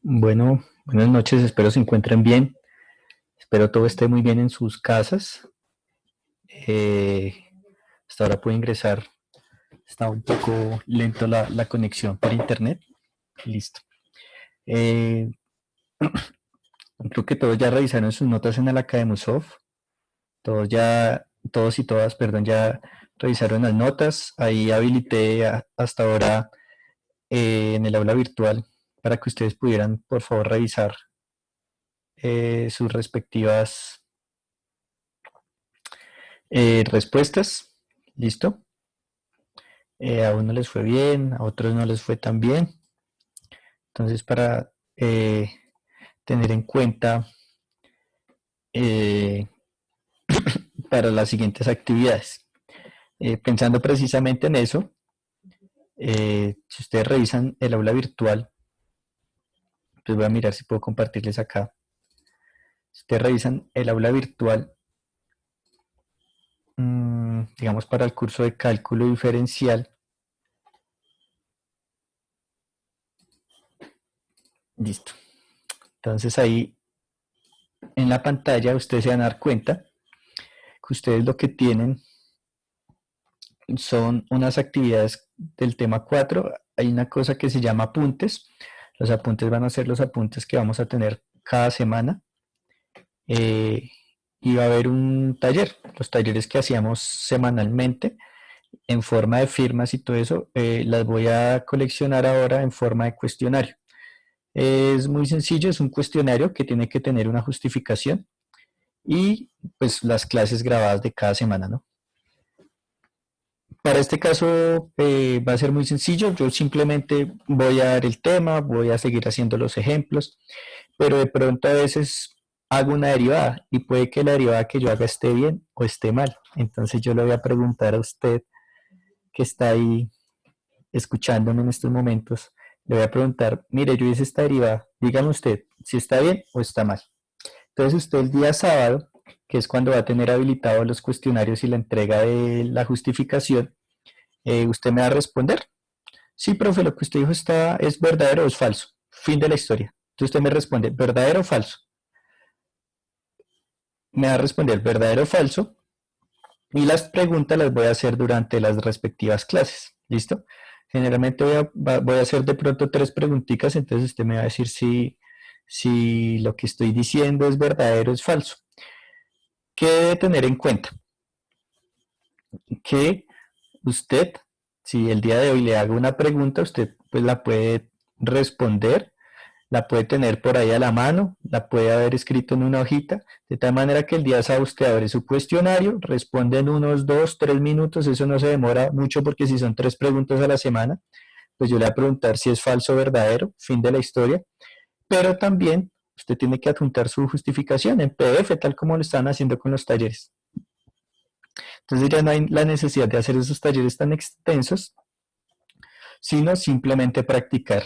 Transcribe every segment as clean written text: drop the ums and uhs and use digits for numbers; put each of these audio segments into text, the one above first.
Bueno, buenas noches, espero se encuentren bien, espero todo esté muy bien en sus casas. Eh, Hasta ahora puedo ingresar, está un poco lento la conexión por internet. Listo. Eh, Creo que todos ya revisaron sus notas en el Academusoft, todos y todas, perdón, ya revisaron las notas. Ahí habilité hasta ahora en el aula virtual para que ustedes pudieran, por favor, revisar sus respectivas respuestas. ¿Listo? A unos les fue bien, a otros no les fue tan bien. Entonces, para tener en cuenta eh, para las siguientes actividades. Pensando precisamente en eso, si ustedes revisan el aula virtual, pues voy a mirar si puedo compartirles acá. Si ustedes revisan el aula virtual, digamos para el curso de cálculo diferencial, listo. Entonces ahí en la pantalla ustedes se van a dar cuenta que ustedes lo que tienen son unas actividades del tema 4. Hay una cosa que se llama apuntes. Los apuntes van a ser los apuntes que vamos a tener cada semana. Y va a haber un taller, los talleres que hacíamos semanalmente en forma de firmas y todo eso, las voy a coleccionar ahora en forma de cuestionario. Es muy sencillo, es un cuestionario que tiene que tener una justificación y pues las clases grabadas de cada semana, ¿no? Para este caso va a ser muy sencillo, yo simplemente voy a dar el tema, voy a seguir haciendo los ejemplos, pero de pronto a veces hago una derivada y puede que la derivada que yo haga esté bien o esté mal. Entonces yo le voy a preguntar a usted que está ahí escuchándome en estos momentos, le voy a preguntar, mire, yo hice esta derivada, dígame usted si está bien o está mal. Entonces usted el día sábado, que es cuando va a tener habilitados los cuestionarios y la entrega de la justificación, usted me va a responder. Sí, profe, lo que usted dijo es verdadero o es falso. Fin de la historia. Entonces usted me responde, verdadero o falso. Me va a responder verdadero o falso. Y las preguntas las voy a hacer durante las respectivas clases. ¿Listo? Generalmente voy a hacer de pronto tres preguntitas, entonces usted me va a decir si lo que estoy diciendo es verdadero o es falso. ¿Qué debe tener en cuenta? Que usted, si el día de hoy le hago una pregunta, usted pues la puede responder, la puede tener por ahí a la mano, la puede haber escrito en una hojita, de tal manera que el día sábado usted abre su cuestionario, responde en unos 2, 3 minutos, eso no se demora mucho porque si son tres preguntas a la semana, pues yo le voy a preguntar si es falso o verdadero, fin de la historia, pero también usted tiene que adjuntar su justificación en PDF, tal como lo están haciendo con los talleres. Entonces ya no hay la necesidad de hacer esos talleres tan extensos, sino simplemente practicar,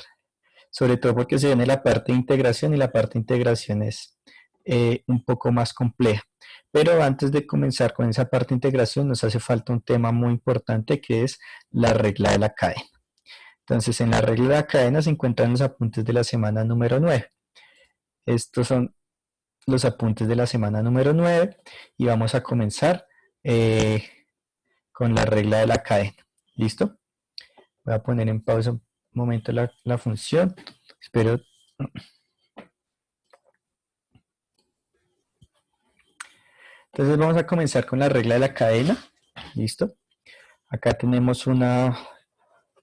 sobre todo porque se viene la parte de integración y la parte de integración es un poco más compleja. Pero antes de comenzar con esa parte de integración nos hace falta un tema muy importante que es la regla de la cadena. Entonces en la regla de la cadena se encuentran los apuntes de la semana número 9. Estos son los apuntes de la semana número 9 y vamos a comenzar eh, con la regla de la cadena. ¿Listo? Voy a poner en pausa un momento la función. Espero. Entonces vamos a comenzar con la regla de la cadena. ¿Listo? Acá tenemos una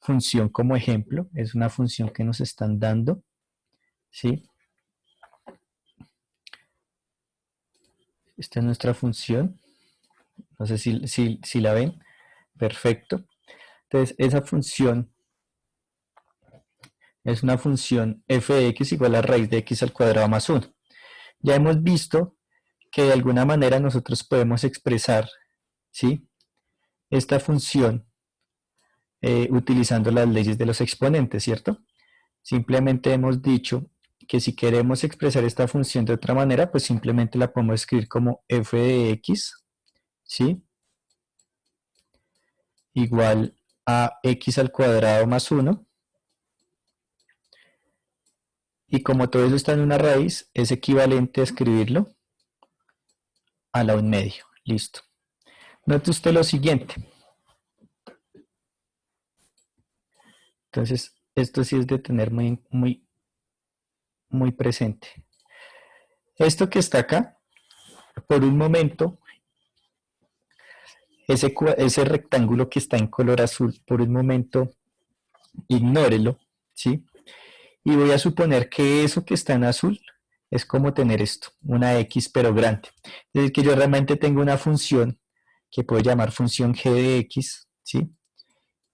función como ejemplo. Es una función que nos están dando. ¿Sí? Esta es nuestra función. No sé si la ven. Perfecto. Entonces esa función es una función f de x igual a raíz de x al cuadrado más 1. Ya hemos visto que de alguna manera nosotros podemos expresar, ¿sí?, esta función utilizando las leyes de los exponentes, ¿cierto? Simplemente hemos dicho que si queremos expresar esta función de otra manera, pues simplemente la podemos escribir como f de x, ¿sí?, igual a x al cuadrado más 1, y como todo eso está en una raíz, es equivalente a escribirlo a la 1/2. Listo. Note usted lo siguiente. Entonces, esto sí es de tener muy presente. Esto que está acá, por un momento, ese rectángulo que está en color azul, por un momento, ignórelo, ¿sí? Y voy a suponer que eso que está en azul es como tener esto, una X pero grande. Es decir, que yo realmente tengo una función que puedo llamar función g de x, ¿sí?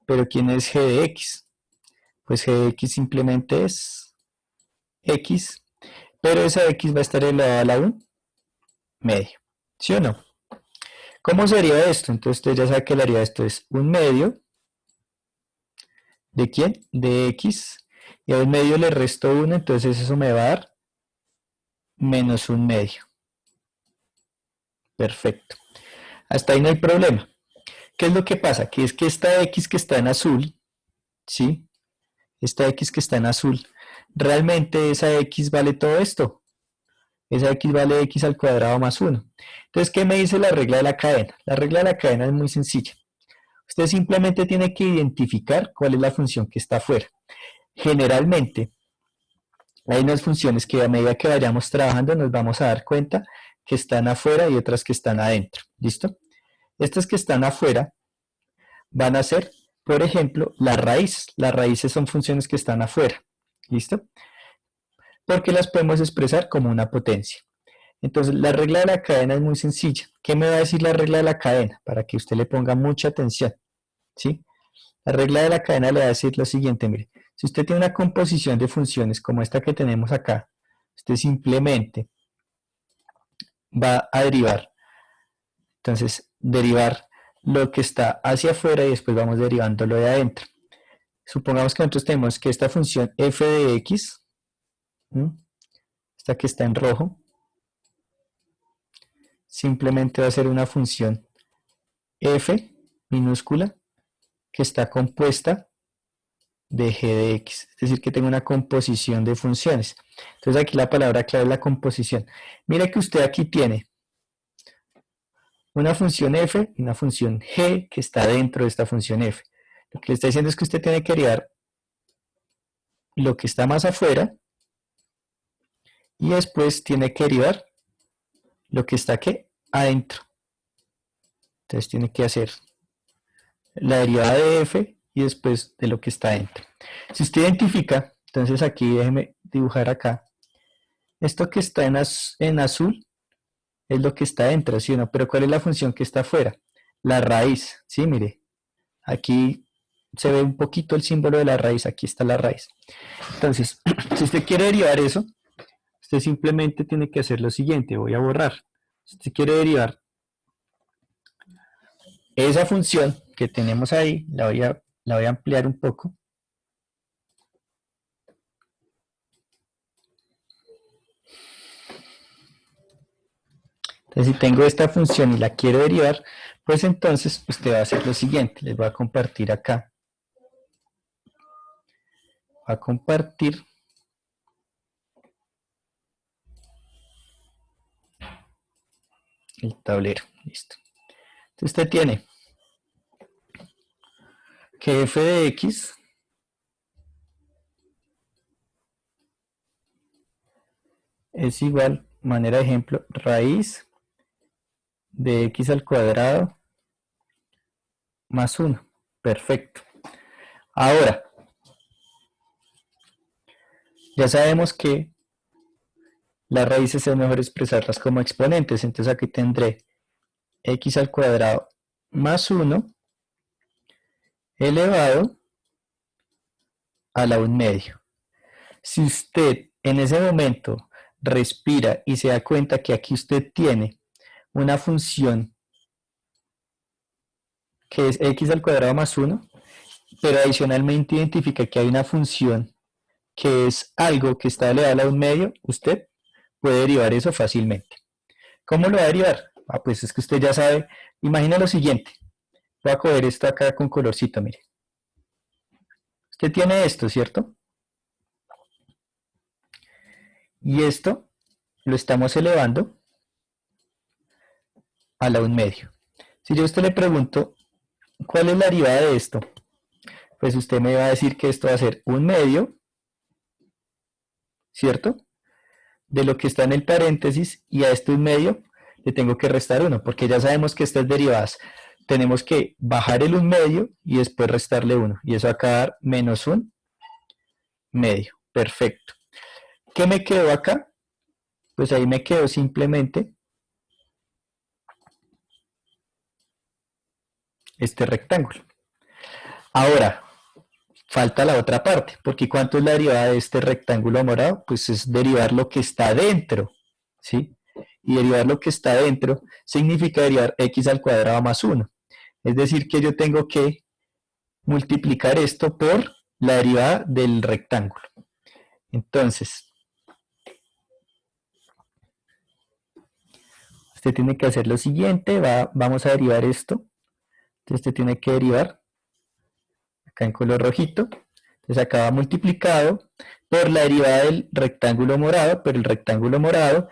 Pero ¿quién es g de x? Pues g de x simplemente es x, pero esa x va a estar elevada a la 1/2, ¿sí o no? ¿Cómo sería esto? Entonces usted ya sabe que la área de esto es 1/2 ¿de quién? De x, y a 1/2 le resto 1, entonces eso me va a dar menos 1/2. Perfecto. Hasta ahí no hay problema. ¿Qué es lo que pasa? Que es que esta x que está en azul, ¿sí? Esta x que está en azul, realmente esa x vale todo esto. Esa x vale x al cuadrado más 1. Entonces, ¿qué me dice la regla de la cadena? La regla de la cadena es muy sencilla. Usted simplemente tiene que identificar cuál es la función que está afuera. Generalmente, hay unas funciones que a medida que vayamos trabajando nos vamos a dar cuenta que están afuera y otras que están adentro. ¿Listo? Estas que están afuera van a ser, por ejemplo, la raíz. Las raíces son funciones que están afuera. ¿Listo? Porque las podemos expresar como una potencia. Entonces, la regla de la cadena es muy sencilla. ¿Qué me va a decir la regla de la cadena? Para que usted le ponga mucha atención. ¿Sí? La regla de la cadena le va a decir lo siguiente, mire. Si usted tiene una composición de funciones como esta que tenemos acá, usted simplemente va a derivar. Entonces, derivar lo que está hacia afuera y después vamos derivando lo de adentro. Supongamos que nosotros tenemos que esta función f de x, esta que está en rojo, simplemente va a ser una función f minúscula que está compuesta de g de x, es decir, que tengo una composición de funciones. Entonces aquí la palabra clave es la composición. Mire que usted aquí tiene una función f y una función g que está dentro de esta función f. Lo que le está diciendo es que usted tiene que derivar lo que está más afuera y después tiene que derivar lo que está aquí adentro. Entonces tiene que hacer la derivada de f y después de lo que está dentro. Si usted identifica, entonces aquí déjeme dibujar acá, esto que está en azul es lo que está dentro, ¿sí o no? Pero ¿cuál es la función que está afuera? La raíz, ¿sí? Mire, aquí se ve un poquito el símbolo de la raíz, aquí está la raíz. Entonces, si usted quiere derivar eso, usted simplemente tiene que hacer lo siguiente, voy a borrar. Si usted quiere derivar esa función que tenemos ahí, la voy a ampliar un poco. Entonces, si tengo esta función y la quiero derivar, pues entonces usted va a hacer lo siguiente. Les voy a compartir acá. Va a compartir el tablero. Listo. Entonces usted tiene que f de x es igual, manera de ejemplo, raíz de x al cuadrado más 1. Perfecto. Ahora, ya sabemos que las raíces es mejor expresarlas como exponentes. Entonces aquí tendré x al cuadrado más 1 elevado a la 1/2. Si usted en ese momento respira y se da cuenta que aquí usted tiene una función que es x al cuadrado más 1, pero adicionalmente identifica que hay una función que es algo que está elevado a la 1/2, usted puede derivar eso fácilmente. ¿Cómo lo va a derivar? Pues es que usted ya sabe, imagina lo siguiente, voy a coger esto acá con colorcito, mire. Usted tiene esto, ¿cierto? Y esto lo estamos elevando a la 1/2. Si yo a usted le pregunto, ¿cuál es la derivada de esto? Pues usted me va a decir que esto va a ser 1/2, ¿cierto? De lo que está en el paréntesis, y a este 1/2 le tengo que restar 1, porque ya sabemos que estas derivadas tenemos que bajar el 1/2 y después restarle 1, y eso va a quedar menos 1/2. Perfecto. ¿Qué me quedó acá? Pues ahí me quedó simplemente este rectángulo. Ahora, falta la otra parte, porque ¿cuánto es la derivada de este rectángulo morado? Pues es derivar lo que está dentro, ¿sí? Y derivar lo que está dentro significa derivar x al cuadrado más 1. Es decir, que yo tengo que multiplicar esto por la derivada del rectángulo. Entonces, usted tiene que hacer lo siguiente, vamos a derivar esto. Entonces usted tiene que derivar acá en color rojito. Entonces acá va multiplicado por la derivada del rectángulo morado, pero el rectángulo morado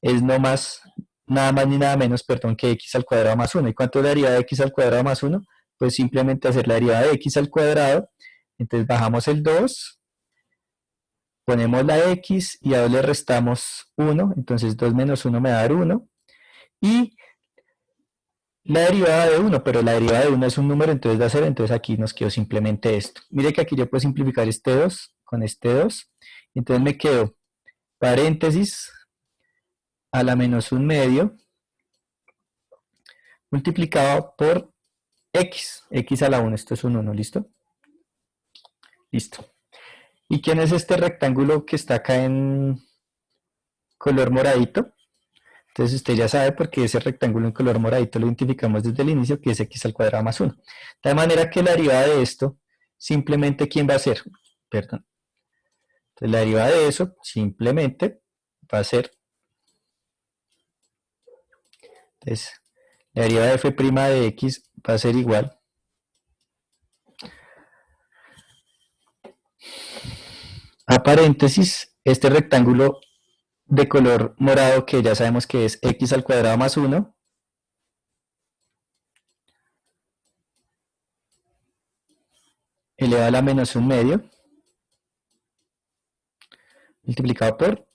es nada más ni nada menos, perdón, que x al cuadrado más 1. ¿Y cuánto es la derivada de x al cuadrado más 1? Pues simplemente hacer la derivada de x al cuadrado. Entonces bajamos el 2, ponemos la x y a 2 le restamos 1. Entonces 2 menos 1 me va a dar 1. Y la derivada de 1, pero la derivada de 1 es un número, entonces da 0, entonces aquí nos quedó simplemente esto. Mire que aquí yo puedo simplificar este 2 con este 2, entonces me quedo paréntesis a la menos 1/2 multiplicado por x a la 1, esto es un 1, ¿listo? Listo. ¿Y quién es este rectángulo que está acá en color moradito? Entonces usted ya sabe porque ese rectángulo en color moradito lo identificamos desde el inicio, que es x al cuadrado más 1. De manera que la derivada de esto, simplemente, ¿quién va a ser? Perdón. Entonces la derivada de eso, simplemente, va a ser, entonces, la derivada de f' de x va a ser igual a paréntesis, este rectángulo de color morado que ya sabemos que es x al cuadrado más 1, elevado a la menos 1/2, multiplicado por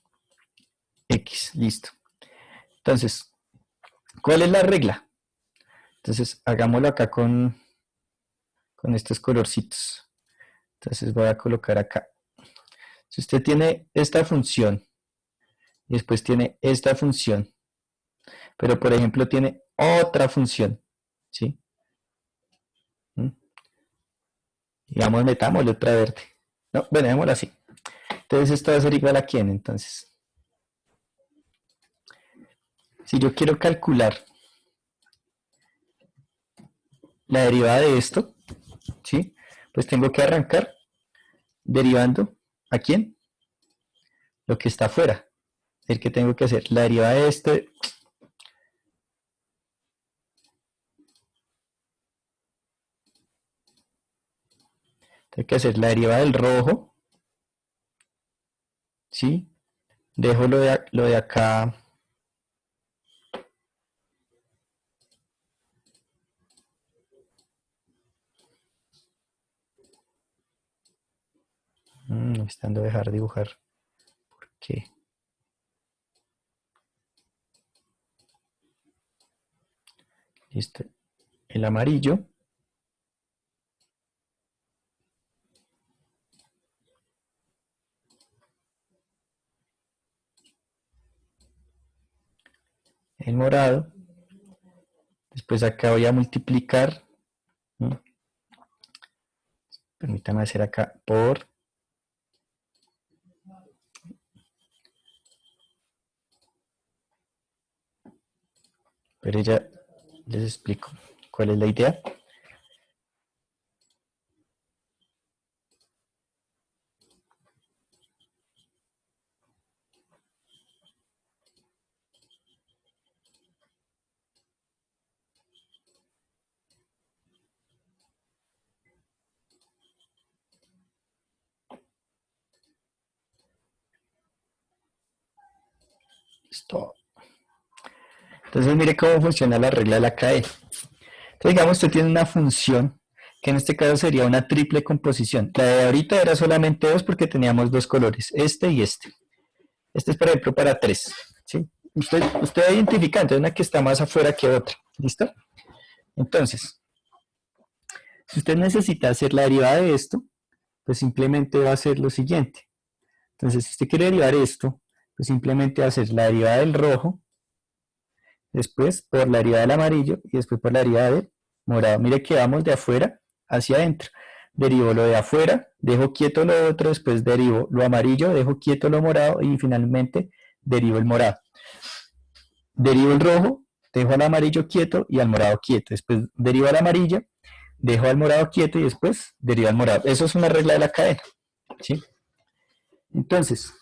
x, listo. Entonces, ¿cuál es la regla? Entonces, hagámoslo acá con estos colorcitos. Entonces voy a colocar acá. Si usted tiene esta función y después tiene esta función, pero por ejemplo tiene otra función, ¿sí? Digamos, metámosle otra verde. No, bueno, démoslo así. Entonces esto va a ser igual a quién, entonces. Si yo quiero calcular la derivada de esto, ¿sí? Pues tengo que arrancar derivando ¿a quién? Lo que está afuera. El que tengo que hacer. La derivada de este, tengo que hacer la derivada del rojo, ¿sí? Dejo lo de acá. Me están dando dejar dibujar. ¿Por qué? Listo. El amarillo. El morado. Después acá voy a multiplicar. ¿No? Permítame hacer acá por. Pero ya les explico cuál es la idea. Listo. Entonces mire cómo funciona la regla de la cadena. Entonces digamos usted tiene una función que en este caso sería una triple composición. La de ahorita era solamente dos porque teníamos dos colores, este y este. Este es por ejemplo para 3. ¿Sí? Usted va identificando una que está más afuera que otra. ¿Listo? Entonces, si usted necesita hacer la derivada de esto, pues simplemente va a hacer lo siguiente. Entonces, si usted quiere derivar esto, pues simplemente va a hacer la derivada del rojo, después por la derivada del amarillo y después por la derivada del morado. Mire que vamos de afuera hacia adentro. Derivo lo de afuera, dejo quieto lo otro, después derivo lo amarillo, dejo quieto lo morado y finalmente derivo el morado. Derivo el rojo, dejo al amarillo quieto y al morado quieto. Después derivo al amarillo, dejo al morado quieto y después derivo al morado. Eso es una regla de la cadena. ¿Sí? Entonces,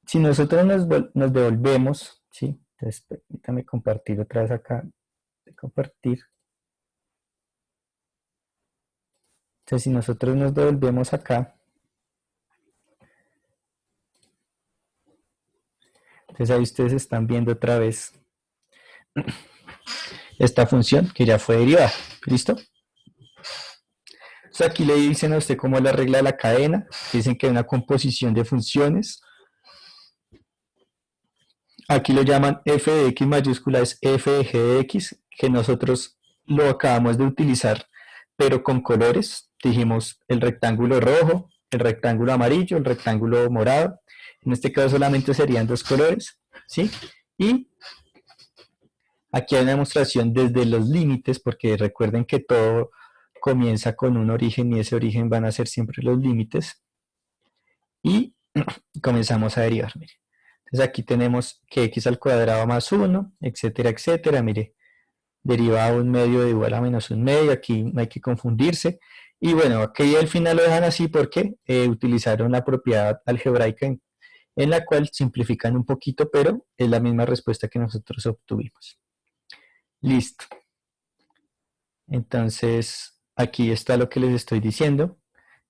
si nosotros nos devolvemos, ¿sí? Entonces, permítame compartir otra vez acá. Compartir. Entonces, si nosotros nos devolvemos acá, entonces ahí ustedes están viendo otra vez esta función que ya fue derivada. ¿Listo? Entonces aquí le dicen a usted cómo es la regla de la cadena. Dicen que hay una composición de funciones. Aquí lo llaman f de x mayúscula, es f de g de x, que nosotros lo acabamos de utilizar, pero con colores. Dijimos el rectángulo rojo, el rectángulo amarillo, el rectángulo morado. En este caso solamente serían dos colores, ¿sí? Y aquí hay una demostración desde los límites, porque recuerden que todo comienza con un origen y ese origen van a ser siempre los límites. Y comenzamos a derivar, mire. Entonces aquí tenemos que x al cuadrado más 1, etcétera, etcétera. Mire, derivada de un medio de igual a menos un medio, aquí no hay que confundirse. Y bueno, aquí al final lo dejan así porque utilizaron la propiedad algebraica en la cual simplifican un poquito, pero es la misma respuesta que nosotros obtuvimos. Listo. Entonces, aquí está lo que les estoy diciendo,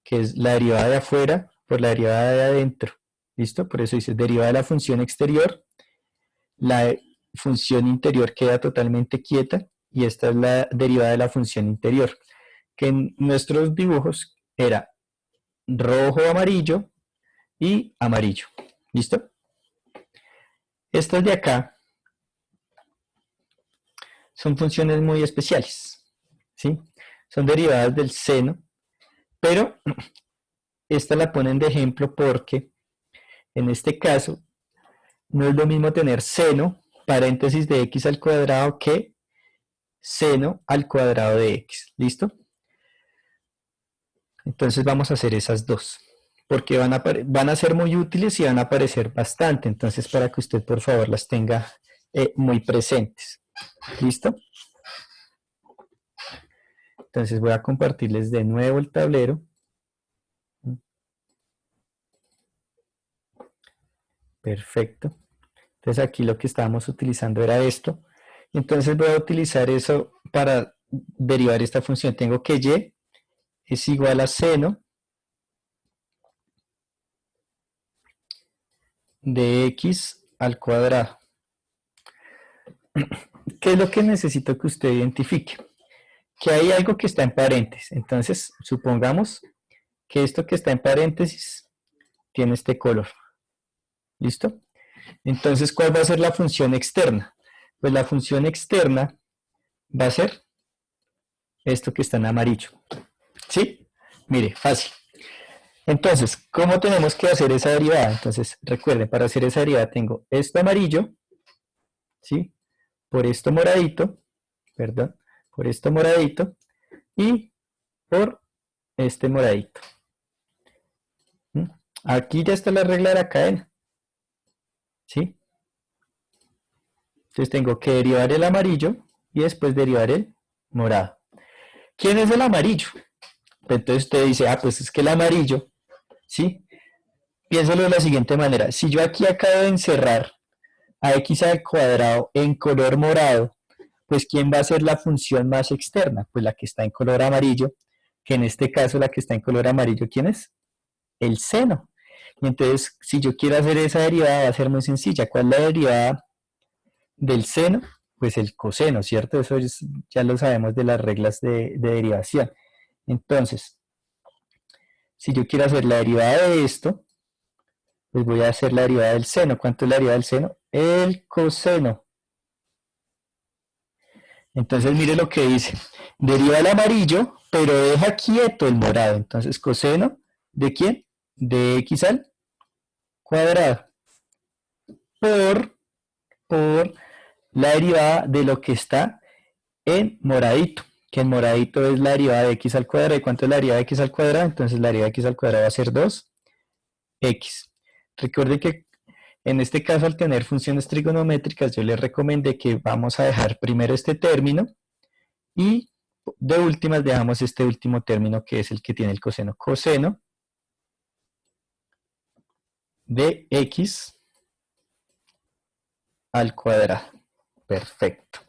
que es la derivada de afuera por la derivada de adentro. ¿Listo? Por eso dice derivada de la función exterior, la función interior queda totalmente quieta y esta es la derivada de la función interior, que en nuestros dibujos era rojo, amarillo y amarillo. ¿Listo? Estas de acá son funciones muy especiales, ¿sí? Son derivadas del seno, pero esta la ponen de ejemplo porque en este caso no es lo mismo tener seno, paréntesis de x al cuadrado, que seno al cuadrado de x. ¿Listo? Entonces vamos a hacer esas dos, porque van a ser muy útiles y van a aparecer bastante. Entonces para que usted por favor las tenga muy presentes. ¿Listo? Entonces voy a compartirles de nuevo el tablero. Perfecto. Entonces aquí lo que estábamos utilizando era esto. Entonces voy a utilizar eso para derivar esta función. Tengo que y es igual a seno de x al cuadrado. ¿Qué es lo que necesito que usted identifique? Que hay algo que está en paréntesis. Entonces, supongamos que esto que está en paréntesis tiene este color. ¿Listo? Entonces, ¿cuál va a ser la función externa? Pues la función externa va a ser esto que está en amarillo. ¿Sí? Mire, fácil. Entonces, ¿cómo tenemos que hacer esa derivada? Entonces, recuerden, para hacer esa derivada tengo esto amarillo, ¿sí? Por esto moradito, perdón, por esto moradito y por este moradito. Aquí ya está la regla de la cadena, ¿sí? Entonces tengo que derivar el amarillo y después derivar el morado. ¿Quién es el amarillo? Entonces usted dice, ah, pues es que el amarillo, ¿sí? Piénsalo de la siguiente manera. Si yo aquí acabo de encerrar a x al cuadrado en color morado, pues ¿quién va a ser la función más externa? Pues la que está en color amarillo, que en este caso la que está en color amarillo, ¿quién es? El seno. Y entonces, si yo quiero hacer esa derivada, va a ser muy sencilla. ¿Cuál es la derivada del seno? Pues el coseno, ¿cierto? Ya lo sabemos de las reglas de derivación. Entonces, si yo quiero hacer la derivada de esto, pues voy a hacer la derivada del seno. ¿Cuánto es la derivada del seno? El coseno. Entonces mire lo que dice. Deriva el amarillo, pero deja quieto el morado. Entonces coseno, ¿de quién? De x al cuadrado. Por la derivada de lo que está en moradito. Que en moradito es la derivada de x al cuadrado. ¿Y cuánto es la derivada de x al cuadrado? Entonces la derivada de x al cuadrado va a ser 2x. Recuerde que en este caso, al tener funciones trigonométricas, yo les recomendé que vamos a dejar primero este término y de últimas dejamos este último término que es el que tiene el coseno. Coseno de x al cuadrado. Perfecto.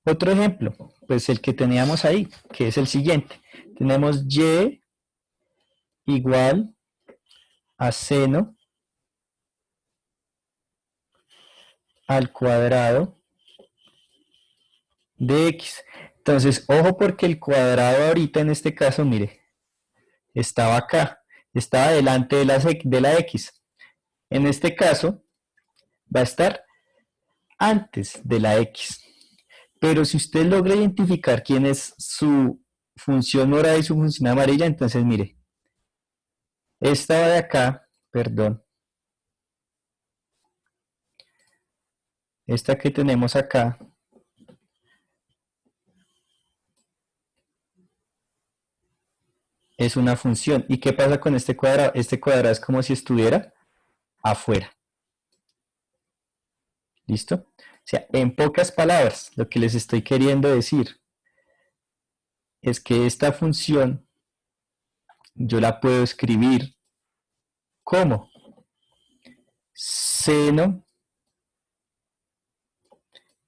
Otro ejemplo, pues el que teníamos ahí, que es el siguiente. Tenemos y igual a seno al cuadrado de x. Entonces, ojo porque el cuadrado ahorita en este caso, mire, estaba acá, estaba delante de la x. En este caso, va a estar antes de la x. Pero si usted logra identificar quién es su función morada y su función amarilla, entonces mire, esta de acá, perdón, esta que tenemos acá, es una función. ¿Y qué pasa con este cuadrado? Este cuadrado es como si estuviera afuera. ¿Listo? O sea, en pocas palabras, lo que les estoy queriendo decir es que esta función yo la puedo escribir como seno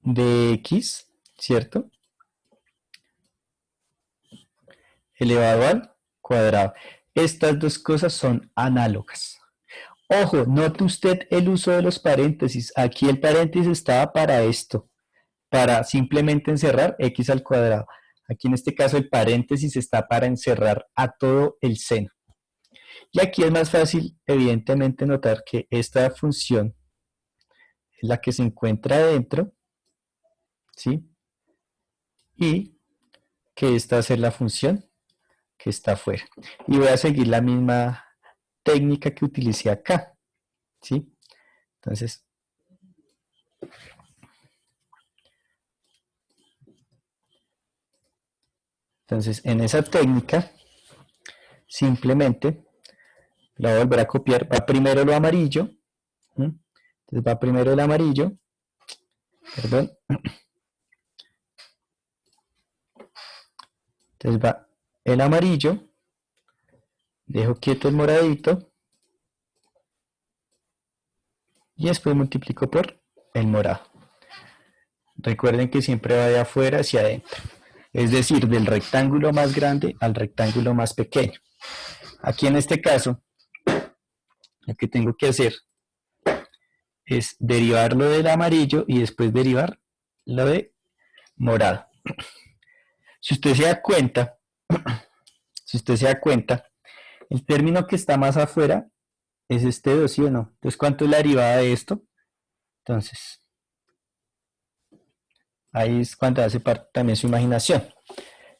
de x, ¿cierto? Elevado al cuadrado. Estas dos cosas son análogas. Ojo, note usted el uso de los paréntesis. Aquí el paréntesis estaba para esto, para simplemente encerrar x al cuadrado. Aquí en este caso el paréntesis está para encerrar a todo el seno. Y aquí es más fácil, evidentemente, notar que esta función es la que se encuentra adentro, ¿sí? Y que esta va a ser la función que está afuera. Y voy a seguir la misma técnica que utilicé acá, ¿sí? Entonces, en esa técnica, simplemente la voy a volver a copiar. Va primero lo amarillo, ¿sí? Entonces va primero el amarillo, perdón. Entonces va el amarillo, dejo quieto el moradito y después multiplico por el morado. Recuerden que siempre va de afuera hacia adentro, es decir, del rectángulo más grande al rectángulo más pequeño. Aquí en este caso, lo que tengo que hacer es derivar lo del amarillo y después derivar lo de morado. Si usted se da cuenta, si usted se da cuenta, el término que está más afuera es este 2, ¿sí o no? Entonces, ¿cuánto es la derivada de esto? Entonces, ahí es cuando hace parte también su imaginación.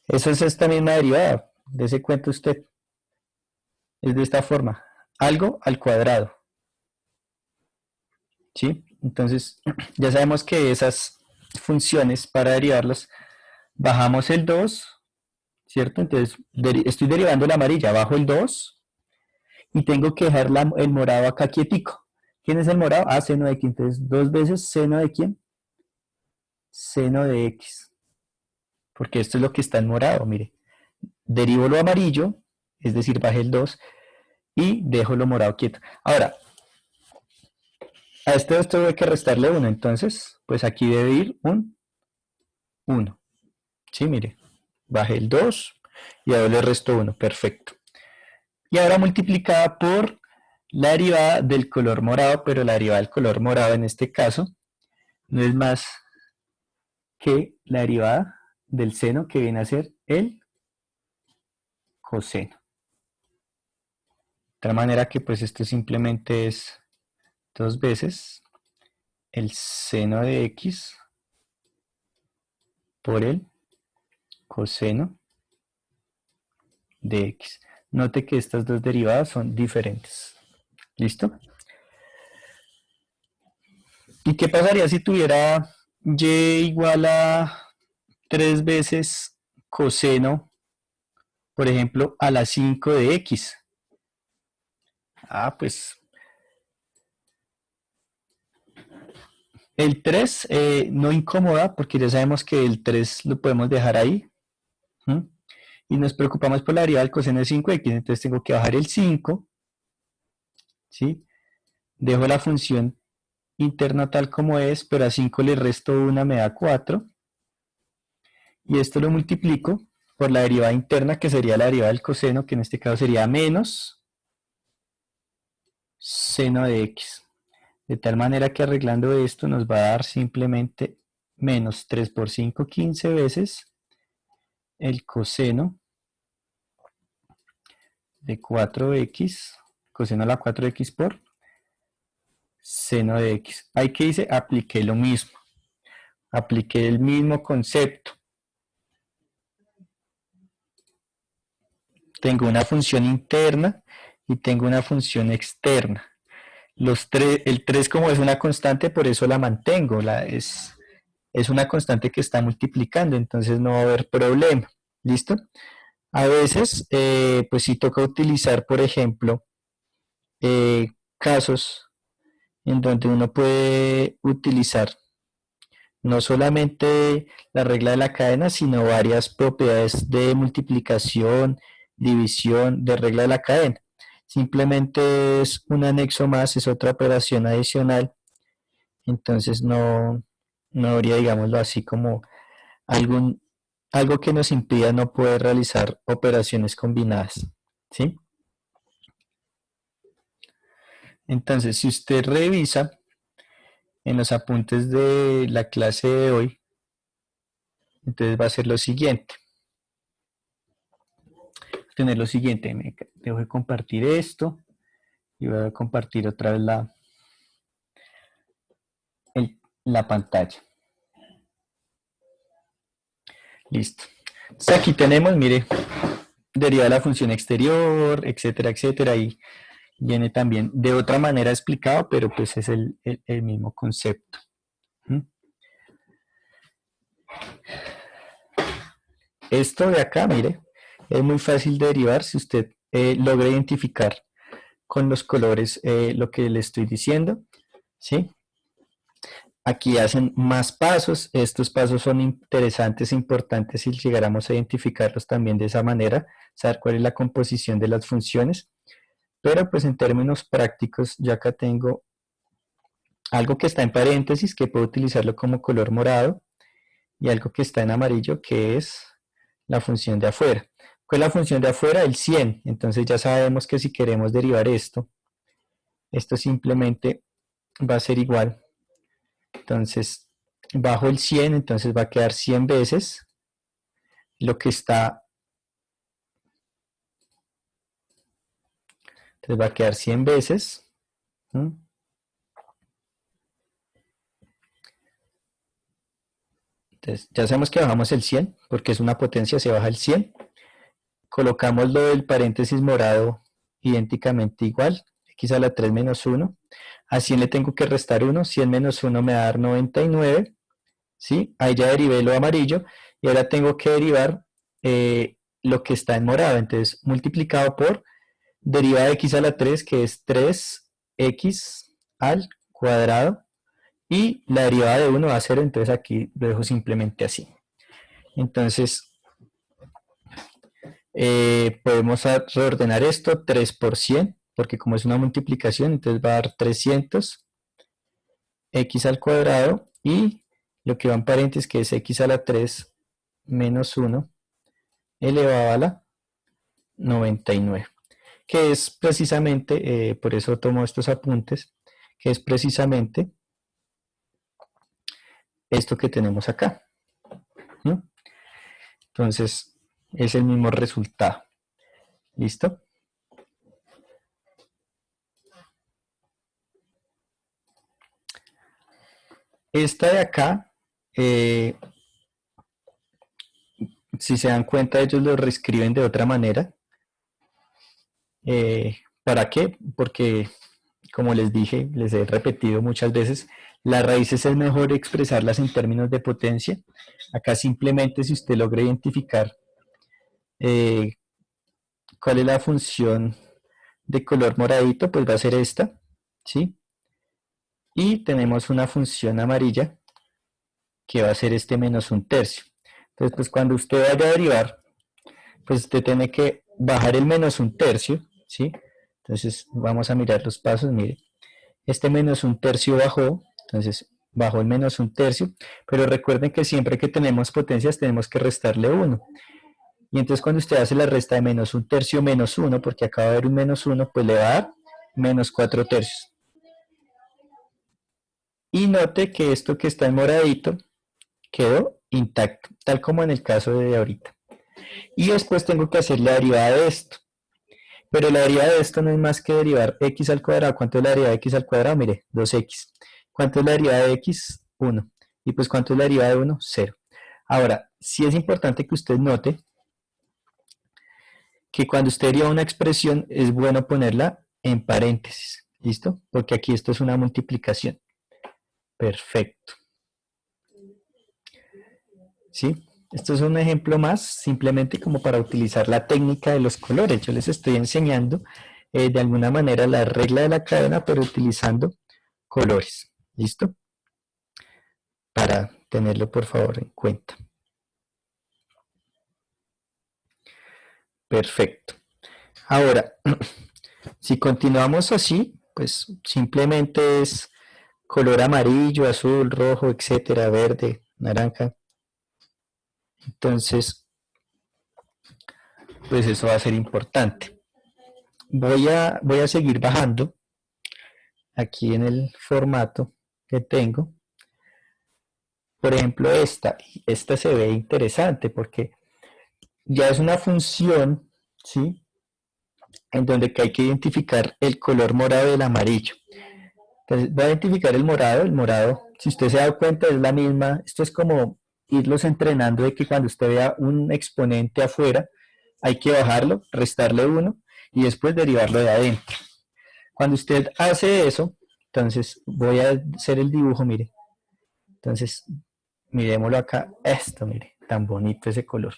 Eso es esta misma derivada. Dese cuenta usted. Es de esta forma. Algo al cuadrado. ¿Sí? Entonces, ya sabemos que esas funciones, para derivarlas, bajamos el 2, ¿cierto? Entonces, estoy derivando la amarilla, bajo el 2 y tengo que dejar el morado acá quietico. ¿Quién es el morado? Ah, seno de x. Entonces, dos veces seno de quién? Seno de x. Porque esto es lo que está en morado, mire. Derivo lo amarillo, es decir, bajé el 2 y dejo lo morado quieto. Ahora, a este 2 tengo que restarle 1, entonces, pues aquí debe ir un 1. Sí, mire, bajé el 2 y ahora le resto 1, perfecto. y ahora multiplicada por la derivada del color morado, pero la derivada del color morado en este caso no es más que la derivada del seno, que viene a ser el coseno. De tal manera que pues esto simplemente es 2 veces el seno de x por el coseno de x. Note que estas dos derivadas son diferentes. ¿Listo? ¿Y qué pasaría si tuviera y igual a 3 veces coseno, por ejemplo, a la 5 de x? Pues el 3 no incomoda porque ya sabemos que el 3 lo podemos dejar ahí. ¿Mm? Y nos preocupamos por la derivada del coseno de 5x, entonces tengo que bajar el 5, ¿sí? Dejo la función interna tal como es, pero a 5 le resto 1, me da 4, y esto lo multiplico por la derivada interna, que sería la derivada del coseno, que en este caso sería menos seno de x. De tal manera que arreglando esto nos va a dar simplemente menos 3 por 5, 15 veces el coseno de 4x, coseno a la 4x por seno de x. Ahí que hice, apliqué lo mismo, apliqué el mismo concepto. Tengo una función interna y tengo una función externa. El 3 como es una constante, por eso la mantengo, es una constante que está multiplicando, entonces no va a haber problema. ¿Listo? A veces, pues sí toca utilizar, por ejemplo, casos en donde uno puede utilizar no solamente la regla de la cadena, sino varias propiedades de multiplicación, división, de regla de la cadena. Simplemente es un anexo más, es otra operación adicional, entonces no habría, digámoslo así, como algún, algo que nos impida no poder realizar operaciones combinadas, ¿sí? Entonces, si usted revisa en los apuntes de la clase de hoy, entonces va a ser lo siguiente. Tener lo siguiente, me dejo de compartir esto y voy a compartir otra vez la pantalla. Listo. Entonces aquí tenemos, mire, derivada de la función exterior, etcétera, etcétera, y viene también de otra manera explicado, pero pues es el mismo concepto. ¿Mm? Esto de acá, mire, es muy fácil de derivar si usted logra identificar con los colores lo que le estoy diciendo, ¿sí? Aquí hacen más pasos, estos pasos son interesantes e importantes si llegáramos a identificarlos también de esa manera, saber cuál es la composición de las funciones, pero pues en términos prácticos yo acá tengo algo que está en paréntesis que puedo utilizarlo como color morado y algo que está en amarillo que es la función de afuera. ¿Cuál es la función de afuera? El 100, entonces ya sabemos que si queremos derivar esto simplemente va a ser igual. Entonces, bajo el 100, entonces va a quedar 100 veces lo que está. Entonces va a quedar 100 veces. ¿Mm? Entonces, ya sabemos que bajamos el 100, porque es una potencia, se baja el 100. Colocamos lo del paréntesis morado idénticamente igual, x a la 3 menos 1. A 100 le tengo que restar 1, 100 menos 1 me va a dar 99. ¿Sí? Ahí ya derivé lo amarillo y ahora tengo que derivar lo que está en morado. Entonces, multiplicado por derivada de x a la 3, que es 3x al cuadrado, y la derivada de 1 va a ser, entonces aquí lo dejo simplemente así. Entonces, podemos reordenar esto, 3 por 100, porque como es una multiplicación, entonces va a dar 300 x al cuadrado, y lo que va en paréntesis, que es x a la 3 menos 1 elevado a la 99. que es precisamente, por eso tomo estos apuntes, que es precisamente esto que tenemos acá, ¿no? Entonces, es el mismo resultado. ¿Listo? Esta de acá, si se dan cuenta, ellos lo reescriben de otra manera. ¿Para qué? Porque, como les dije, les he repetido muchas veces, las raíces es mejor expresarlas en términos de potencia. Acá simplemente si usted logra identificar eh, cuál es la función de color moradito, pues va a ser esta, ¿sí? Y tenemos una función amarilla que va a ser este menos un tercio. Entonces, pues cuando usted vaya a derivar, pues usted tiene que bajar el menos un tercio, ¿sí? Entonces vamos a mirar los pasos, mire, este menos un tercio bajó, entonces bajó el menos un tercio, pero recuerden que siempre que tenemos potencias tenemos que restarle 1. Y entonces cuando usted hace la resta de menos un tercio menos 1, porque acaba de haber un menos 1, pues le va a dar menos 4 tercios. Y note que esto que está en moradito quedó intacto, tal como en el caso de ahorita. Y después tengo que hacer la derivada de esto. Pero la derivada de esto no es más que derivar x al cuadrado. ¿Cuánto es la derivada de x al cuadrado? Mire, 2x. ¿Cuánto es la derivada de x? 1. Y pues ¿cuánto es la derivada de 1? 0. Ahora, sí es importante que usted note que cuando usted deriva una expresión es bueno ponerla en paréntesis. ¿Listo? Porque aquí esto es una multiplicación. Perfecto. ¿Sí? Esto es un ejemplo más, simplemente como para utilizar la técnica de los colores. Yo les estoy enseñando de alguna manera la regla de la cadena, pero utilizando colores. ¿Listo? Para tenerlo por favor en cuenta. Perfecto. Ahora, si continuamos así, pues simplemente es color amarillo, azul, rojo, etcétera, verde, naranja. Entonces, pues eso va a ser importante. Voy a seguir bajando aquí en el formato que tengo. Por ejemplo, esta se ve interesante porque ya es una función, ¿sí? En donde hay que identificar el color morado del amarillo. Entonces, voy a identificar el morado, si usted se da cuenta, es la misma. Esto es como irlos entrenando de que cuando usted vea un exponente afuera, hay que bajarlo, restarle 1 y después derivarlo de adentro. Cuando usted hace eso, entonces voy a hacer el dibujo, mire. Entonces, miremoslo acá, esto, mire, tan bonito ese color.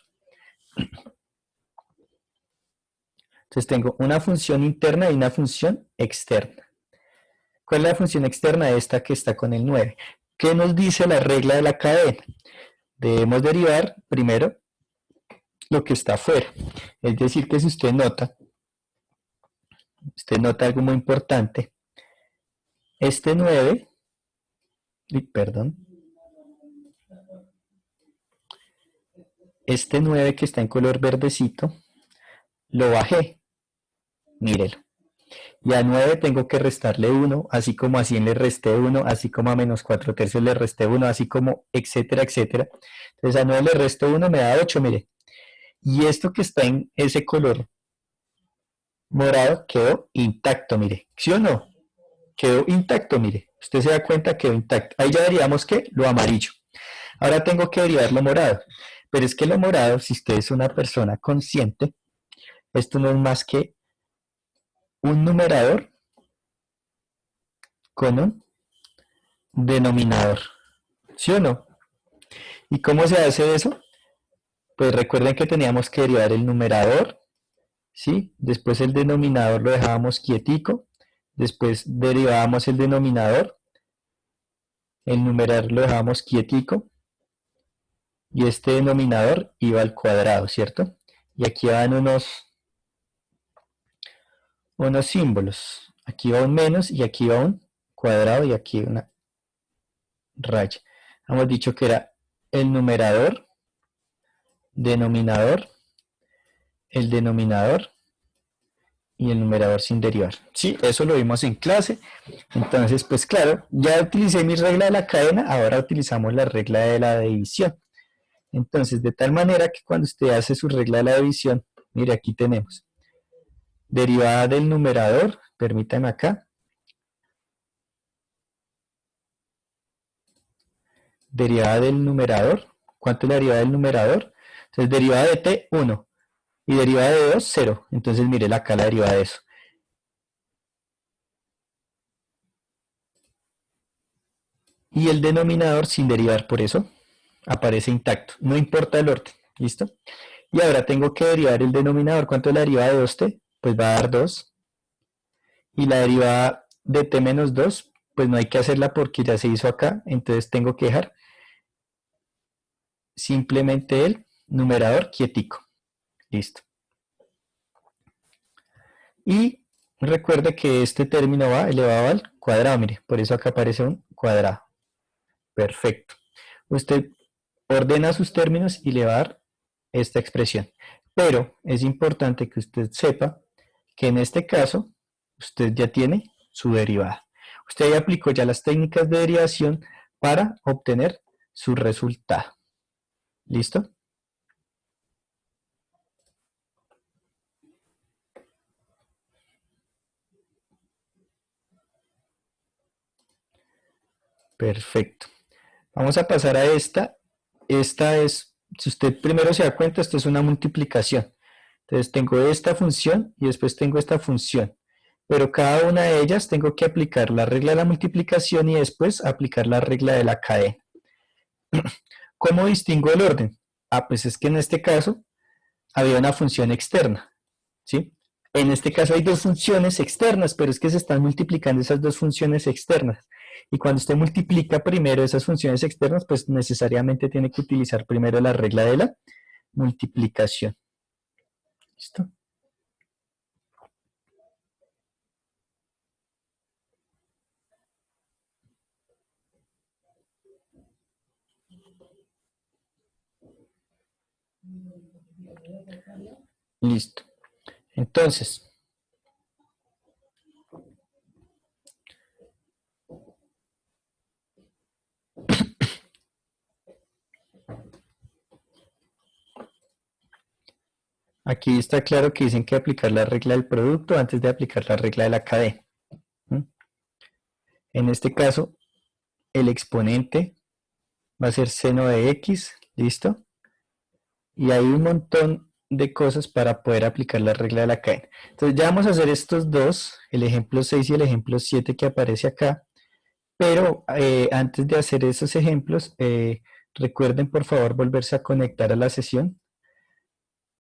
Entonces tengo una función interna y una función externa. ¿Cuál es la función externa? Esta que está con el 9. ¿Qué nos dice la regla de la cadena? Debemos derivar primero lo que está afuera. Es decir, que si usted nota algo muy importante, este 9, perdón, este 9 que está en color verdecito, lo bajé, mírelo. Y a 9 tengo que restarle 1, así como a 100 le resté 1, así como a menos 4 tercios le resté 1, así como etcétera, etcétera. Entonces a 9 le resto 1, me da 8, mire. Y esto que está en ese color morado quedó intacto, mire. ¿Sí o no? Quedó intacto, mire. Usted se da cuenta, quedó intacto. Ahí ya derivaríamos que lo amarillo. Ahora tengo que derivar lo morado. Pero es que lo morado, si usted es una persona consciente, esto no es más que un numerador con un denominador. ¿Sí o no? ¿Y cómo se hace eso? Pues recuerden que teníamos que derivar el numerador, ¿sí? Después el denominador lo dejábamos quietico, después derivábamos el denominador, el numerador lo dejábamos quietico, y este denominador iba al cuadrado, ¿cierto? Y aquí van unos símbolos. Aquí va un menos y aquí va un cuadrado y aquí una raya. Hemos dicho que era el numerador, denominador, el denominador y el numerador sin derivar. Sí, eso lo vimos en clase. Entonces, pues claro, ya utilicé mi regla de la cadena, ahora utilizamos la regla de la división. Entonces, de tal manera que cuando usted hace su regla de la división, mire, aquí tenemos derivada del numerador, permítame acá, derivada del numerador, ¿cuánto es la derivada del numerador? Entonces, derivada de t, 1, y derivada de 2, 0. Entonces, mire acá la derivada de eso. Y el denominador sin derivar, por eso aparece intacto, no importa el orden, ¿listo? Y ahora tengo que derivar el denominador. ¿Cuánto es la derivada de 2t? Pues va a dar 2. Y la derivada de t menos 2, pues no hay que hacerla porque ya se hizo acá, entonces tengo que dejar simplemente el numerador quietico. Listo. Y recuerde que este término va elevado al cuadrado, mire, por eso acá aparece un cuadrado. Perfecto. Usted ordena sus términos y le va a dar esta expresión. Pero es importante que usted sepa que en este caso usted ya tiene su derivada. Usted ya aplicó ya las técnicas de derivación para obtener su resultado. ¿Listo? Perfecto. Vamos a pasar a esta. Esta es, si usted primero se da cuenta, esto es una multiplicación. Entonces tengo esta función y después tengo esta función. Pero cada una de ellas tengo que aplicar la regla de la multiplicación y después aplicar la regla de la cadena. ¿Cómo distingo el orden? Pues es que en este caso había una función externa, ¿sí? En este caso hay dos funciones externas, pero es que se están multiplicando esas dos funciones externas. Y cuando usted multiplica primero esas funciones externas, pues necesariamente tiene que utilizar primero la regla de la multiplicación. ¿Listo? Listo. Entonces, aquí está claro que dicen que aplicar la regla del producto antes de aplicar la regla de la cadena. ¿Mm? En este caso, el exponente va a ser seno de x, ¿listo? Y hay un montón de cosas para poder aplicar la regla de la cadena. Entonces ya vamos a hacer estos dos, el ejemplo 6 y el ejemplo 7 que aparece acá, pero antes de hacer esos ejemplos, recuerden por favor volverse a conectar a la sesión